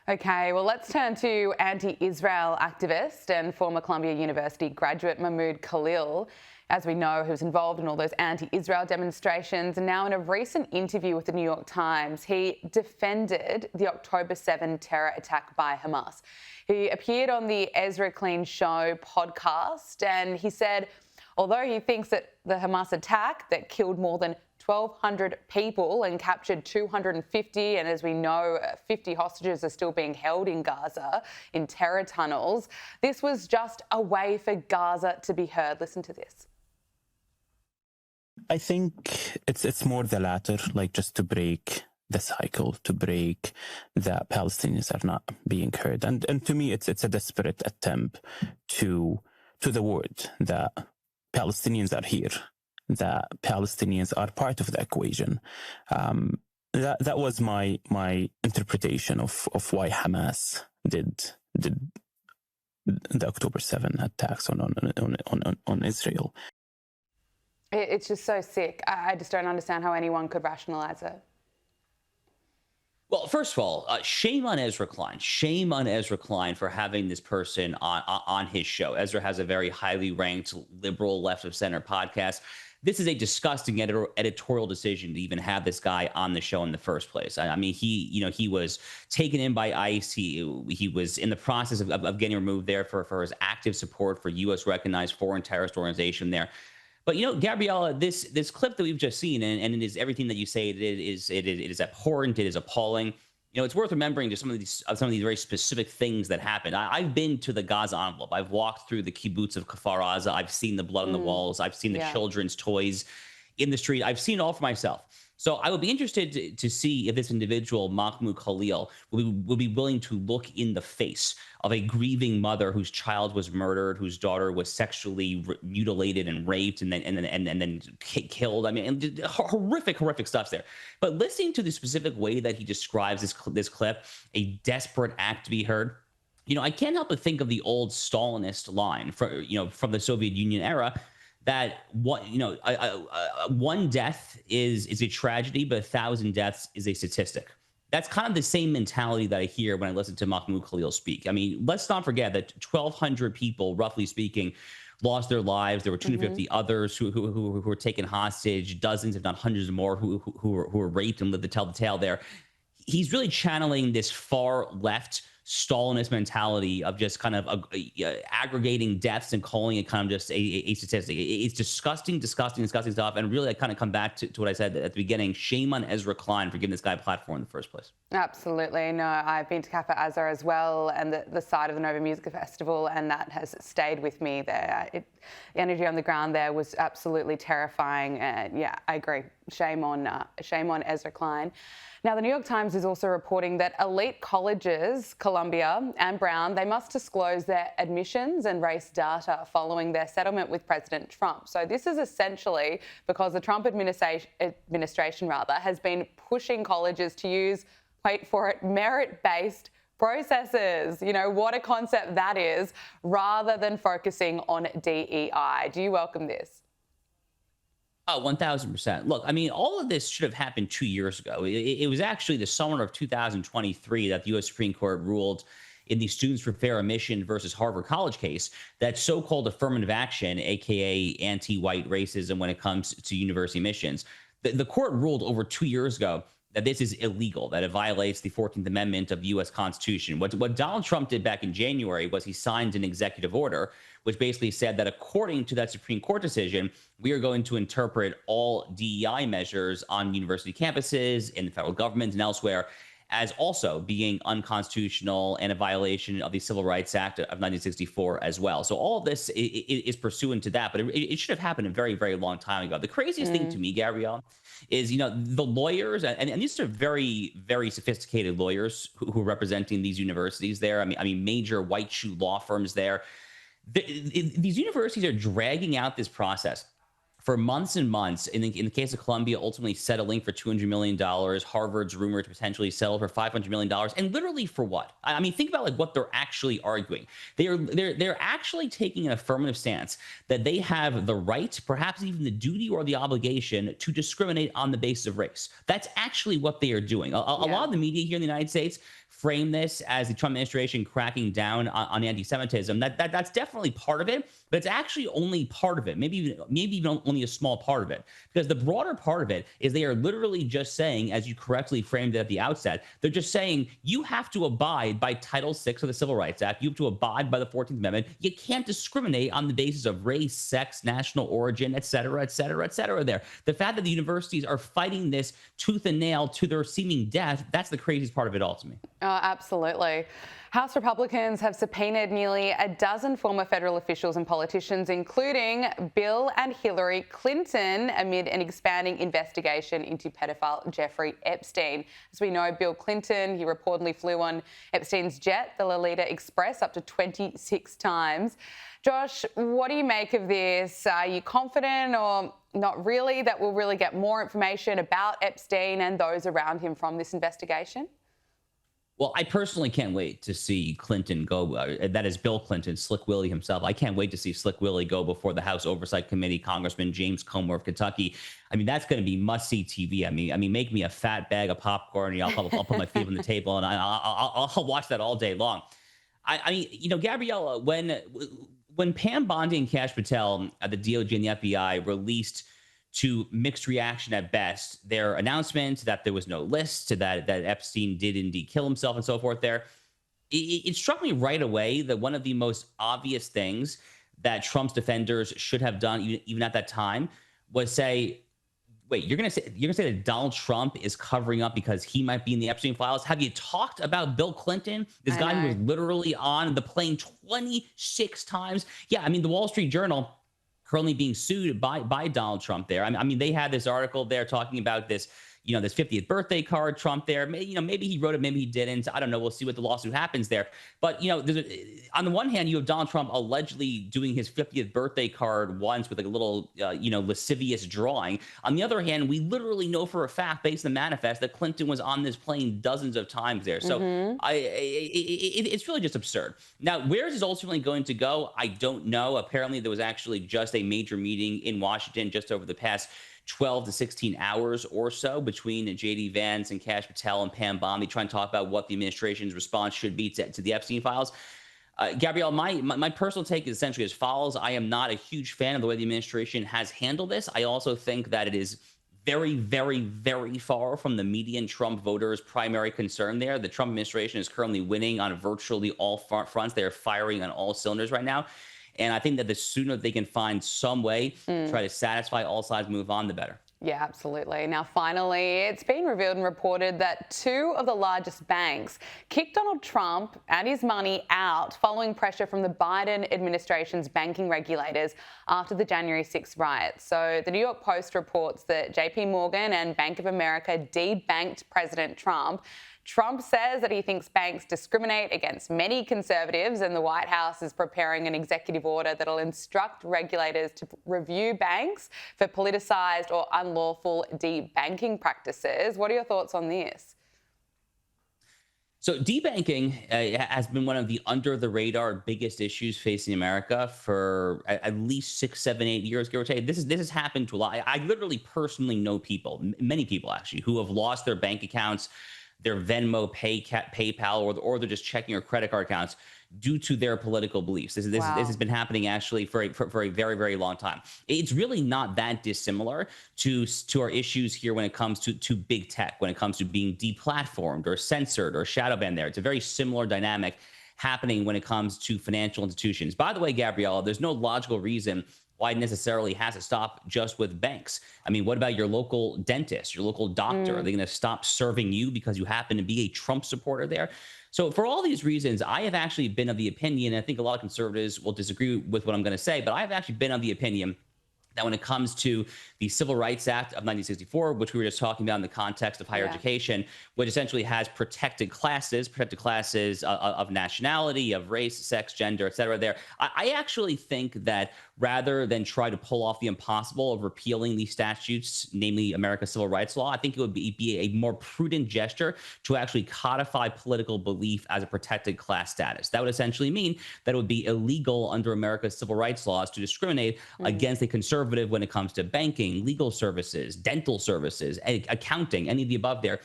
Okay, well, let's turn to anti-Israel activist and former Columbia University graduate Mahmoud Khalil. As we know, who was involved in all those anti-Israel demonstrations. And now in a recent interview with the New York Times, he defended the October 7 terror attack by Hamas. He appeared on the Ezra Klein Show podcast, and he said, although he thinks that the Hamas attack that killed more than 1,200 people and captured 250, and as we know, 50 hostages are still being held in Gaza in terror tunnels. This was just a way for Gaza to be heard. Listen to this. I think it's more the latter, like just to break the cycle, to break that Palestinians are not being heard. And to me, it's a desperate attempt to the word that Palestinians are here, that Palestinians are part of the equation. That was my interpretation of why Hamas did the October 7 attacks on Israel. It's just so sick. I just don't understand how anyone could rationalize it. Well, first of all, shame on Ezra Klein. Shame on Ezra Klein for having this person on his show. Ezra has a very highly ranked liberal left of center podcast. This is a disgusting editorial decision to even have this guy on the show in the first place. I mean, he was taken in by ICE. He was in the process of getting removed there for his active support for U.S. recognized foreign terrorist organization there. But, Gabriella, this clip that we've just seen, and it is everything that you say, it is abhorrent, it is appalling. It's worth remembering just some of these very specific things that happened. I've been to the Gaza envelope. I've walked through the kibbutz of Kfar Aza. I've seen the blood on the walls. I've seen the children's toys in the street. I've seen it all for myself. So I would be interested to see if this individual, Mahmoud Khalil, will be willing to look in the face of a grieving mother whose child was murdered, whose daughter was sexually mutilated and raped and then killed. I mean, horrific stuff there. But listening to the specific way that he describes this clip, a desperate act to be heard. I can't help but think of the old Stalinist line from the Soviet Union era, that one death is a tragedy, but 1,000 deaths is a statistic. That's kind of the same mentality that I hear when I listen to Mahmoud Khalil speak. I mean, let's not forget that 1,200 people, roughly speaking, lost their lives. There were 250 others who were taken hostage, dozens, if not hundreds more, who were raped and lived to tell the tale there. He's really channeling this far left Stalinist mentality of just kind of aggregating deaths and calling it kind of just a statistic. It's disgusting stuff. And really, I kind of come back to what I said at the beginning. Shame on Ezra Klein for giving this guy a platform in the first place. Absolutely. No, I've been to Cafe Azar as well, and the site of the Nova Music Festival, and that has stayed with me there. The energy on the ground there was absolutely terrifying. Yeah, I agree. Shame on Ezra Klein. Now, the New York Times is also reporting that elite colleges, Columbia and Brown, they must disclose their admissions and race data following their settlement with President Trump. So this is essentially because the Trump administration has been pushing colleges to use, wait for it, merit-based processes. What a concept that is, rather than focusing on DEI. Do you welcome this? Oh, 1,000%. Look, I mean, all of this should have happened 2 years ago. It was actually the summer of 2023 that the U.S. Supreme Court ruled in the Students for Fair Admission versus Harvard College case that so-called affirmative action, aka anti-white racism when it comes to university admissions. The court ruled over 2 years ago that this is illegal, that it violates the 14th Amendment of the U.S. Constitution. What Donald Trump did back in January was he signed an executive order, which basically said that according to that Supreme Court decision, we are going to interpret all DEI measures on university campuses, in the federal government, and elsewhere as also being unconstitutional and a violation of the Civil Rights Act of 1964 as well. So all of this is pursuant to that, but it should have happened a very, very long time ago. The craziest thing to me, Gabrielle, is, the lawyers, and these are very, very sophisticated lawyers who are representing these universities there. I mean, major white shoe law firms there. These universities are dragging out this process for months and months. In the case of Columbia, ultimately settling for $200 million. Harvard's rumored to potentially settle for $500 million. And literally for what? I mean, think about what they're actually arguing. They're actually taking an affirmative stance that they have the right, perhaps even the duty or the obligation to discriminate on the basis of race. That's actually what they are doing. A lot of the media here in the United States frame this as the Trump administration cracking down on anti-Semitism. That's definitely part of it, but it's actually only part of it. Maybe even only a small part of it, because the broader part of it is they are literally just saying, as you correctly framed it at the outset, they're just saying you have to abide by Title VI of the Civil Rights Act. You have to abide by the 14th Amendment. You can't discriminate on the basis of race, sex, national origin, et cetera, et cetera, et cetera. There, the fact that the universities are fighting this tooth and nail to their seeming death, that's the craziest part of it all to me. Oh, absolutely. House Republicans have subpoenaed nearly a dozen former federal officials and politicians, including Bill and Hillary Clinton, amid an expanding investigation into pedophile Jeffrey Epstein. As we know, Bill Clinton, he reportedly flew on Epstein's jet, the Lolita Express, up to 26 times. Josh, what do you make of this? Are you confident or not really that we'll really get more information about Epstein and those around him from this investigation? Well, I personally can't wait to see Clinton go. That is Bill Clinton, Slick Willie himself. I can't wait to see Slick Willie go before the House Oversight Committee, Congressman James Comer of Kentucky. I mean, that's going to be must-see TV. I mean, make me a fat bag of popcorn. And I'll put my feet on the table, and I'll watch that all day long. I mean, you know, Gabriella, when Pam Bondi and Kash Patel at the DOJ and the FBI released, to mixed reaction at best, their announcement that there was no list, that Epstein did indeed kill himself and so forth there, it struck me right away that one of the most obvious things that Trump's defenders should have done, even at that time, was say, wait, you're gonna say that Donald Trump is covering up because he might be in the Epstein files? Have you talked about Bill Clinton, this guy who was literally on the plane 26 times? Yeah, I mean, the Wall Street Journal currently being sued by Donald Trump there. I mean, they had this article there talking about this, you know, this 50th birthday card Trump there. Maybe he wrote it, maybe he didn't. I don't know. We'll see what the lawsuit happens there. But, you know, on the one hand, you have Donald Trump allegedly doing his 50th birthday card once with like a little, lascivious drawing. On the other hand, we literally know for a fact, based on the manifest, that Clinton was on this plane dozens of times there. So it's really just absurd. Now, where is this ultimately going to go? I don't know. Apparently, there was actually just a major meeting in Washington just over the past 12 to 16 hours or so between J.D. Vance and Kash Patel and Pam Bondi trying to talk about what the administration's response should be to the Epstein files. Gabrielle, my personal take is essentially as follows. I am not a huge fan of the way the administration has handled this. I also think that it is very, very, very far from the median Trump voters' primary concern there. The Trump administration is currently winning on virtually all fronts. They are firing on all cylinders right now. And I think that the sooner they can find some way to try to satisfy all sides, move on, the better. Yeah, absolutely. Now, finally, it's been revealed and reported that two of the largest banks kicked Donald Trump and his money out following pressure from the Biden administration's banking regulators after the January 6th riots. So the New York Post reports that JP Morgan and Bank of America debanked President Trump. Trump says that he thinks banks discriminate against many conservatives, and the White House is preparing an executive order that'll instruct regulators to review banks for politicized or unlawful debanking practices. What are your thoughts on this? So debanking has been one of the under-the-radar biggest issues facing America for at least 6, 7, 8 years, give or take. This has happened to a lot. I literally personally know people, many people actually, who have lost their bank accounts, their Venmo, PayPal, or they're just checking their credit card accounts due to their political beliefs. This has been happening actually for a very, very long time. It's really not that dissimilar to our issues here when it comes to big tech, when it comes to being deplatformed or censored or shadow banned there. It's a very similar dynamic happening when it comes to financial institutions. By the way, Gabriella, there's no logical reason why it necessarily has to stop just with banks. I mean, what about your local dentist, your local doctor? Are they going to stop serving you because you happen to be a Trump supporter there? So for all these reasons, I have actually been of the opinion, and I think a lot of conservatives will disagree with what I'm going to say, but I've actually been of the opinion that when it comes to the Civil Rights Act of 1964, which we were just talking about in the context of higher education, which essentially has protected classes of nationality, of race, sex, gender, et cetera there. I actually think that rather than try to pull off the impossible of repealing these statutes, namely America's civil rights law, I think it would be a more prudent gesture to actually codify political belief as a protected class status. That would essentially mean that it would be illegal under America's civil rights laws to discriminate against a conservative when it comes to banking, legal services, dental services, accounting, any of the above there.